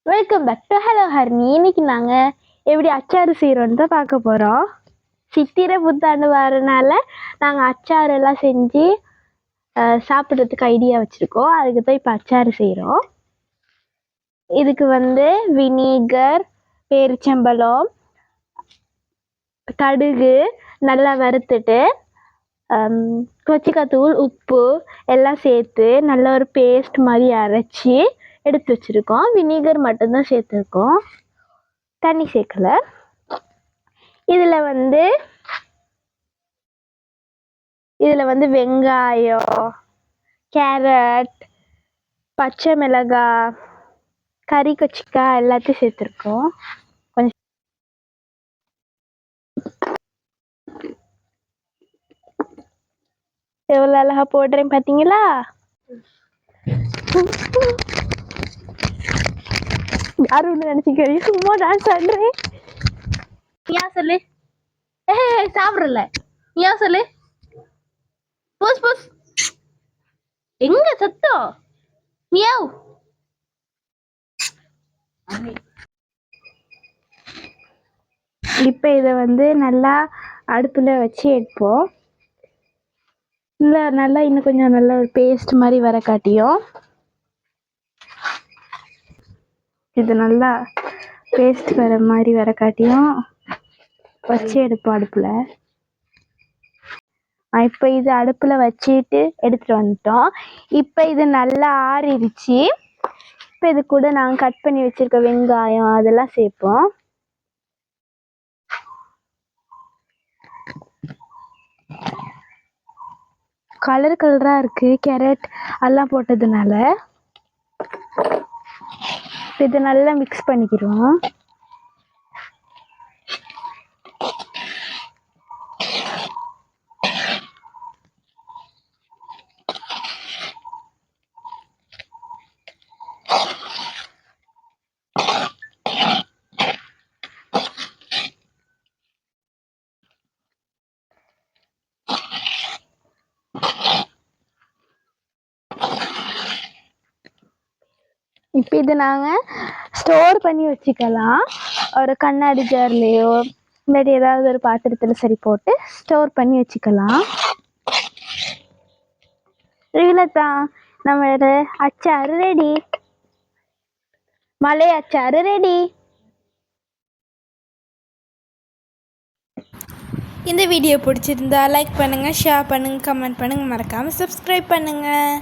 Welcome back to hello ஹர்னி. இன்னைக்கு நாங்கள் எப்படி அச்சாறு செய்கிறோன்னு தான் பார்க்க போகிறோம். சித்திரை புத்தாண்டு வரனால நாங்கள் அச்சாறு எல்லாம் செஞ்சு சாப்பிட்றதுக்கு ஐடியா வச்சுருக்கோம். அதுக்கு தான் இப்போ அச்சாறு செய்கிறோம். இதுக்கு வினிகர், பேரிச்சம்பழம், கடுகு நல்லா வறுத்துட்டு கொச்சிக்காத்தூள், உப்பு எல்லாம் சேர்த்து நல்ல ஒரு பேஸ்ட் மாதிரி அரைச்சி எடுத்து வச்சுருக்கோம். வினிகர் மட்டும்தான் சேர்த்துருக்கோம், தண்ணி சேர்க்கலை. இதில் வெங்காயம், கேரட், பச்சை மிளகாய், கறி கொச்சிக்காய் எல்லாத்தையும் சேர்த்துருக்கோம். கொஞ்சம் எவ்வளோ அழகா போடுறேன் பார்த்தீங்களா? யாரும் நினைச்சுக்கிறேன், சும்மா டான்ஸ் ஆடுறேன். நீயா சொல்லு. சாப்பிடல. நீயா சொல்லு. போஸ் போஸ். எங்க சத்தம்? மியாவ். இப்போ இதை நல்லா அடுப்பில் வச்சு எடுப்போம். இல்லை நல்லா இன்னும் கொஞ்சம் நல்ல ஒரு பேஸ்ட் மாதிரி வர காட்டியும் இது நல்லா பேஸ்ட் வர மாதிரி வர காட்டியும் வச்சு எடுப்போம் அடுப்பில். இப்போ இது அடுப்பில் வச்சுட்டு எடுத்துகிட்டு வந்துட்டோம். இப்போ இது நல்லா ஆறிடுச்சு. இப்போ இது கூட நாங்கள் கட் பண்ணி வச்சுருக்க வெங்காயம் அதெல்லாம் சேர்ப்போம். கலராக இருக்குது கேரட் எல்லாம் போட்டதுனால. இதை நல்லா மிக்ஸ் பண்ணிக்கிறோம். இப்போ இதை நாங்கள் ஸ்டோர் பண்ணி வச்சுக்கலாம். ஒரு கண்ணாடி ஜார்லேயோ இல்லாட்டி ஏதாவது ஒரு பாத்திரத்தில் சரி போட்டு ஸ்டோர் பண்ணி வச்சுக்கலாம். இதில் தான் நம்மளோட அச்சாறு ரெடி. மலை அச்சாறு ரெடி. இந்த வீடியோ பிடிச்சிருந்தா லைக் பண்ணுங்கள், ஷேர் பண்ணுங்கள், கமெண்ட் பண்ணுங்கள், மறக்காமல் சப்ஸ்கிரைப் பண்ணுங்கள்.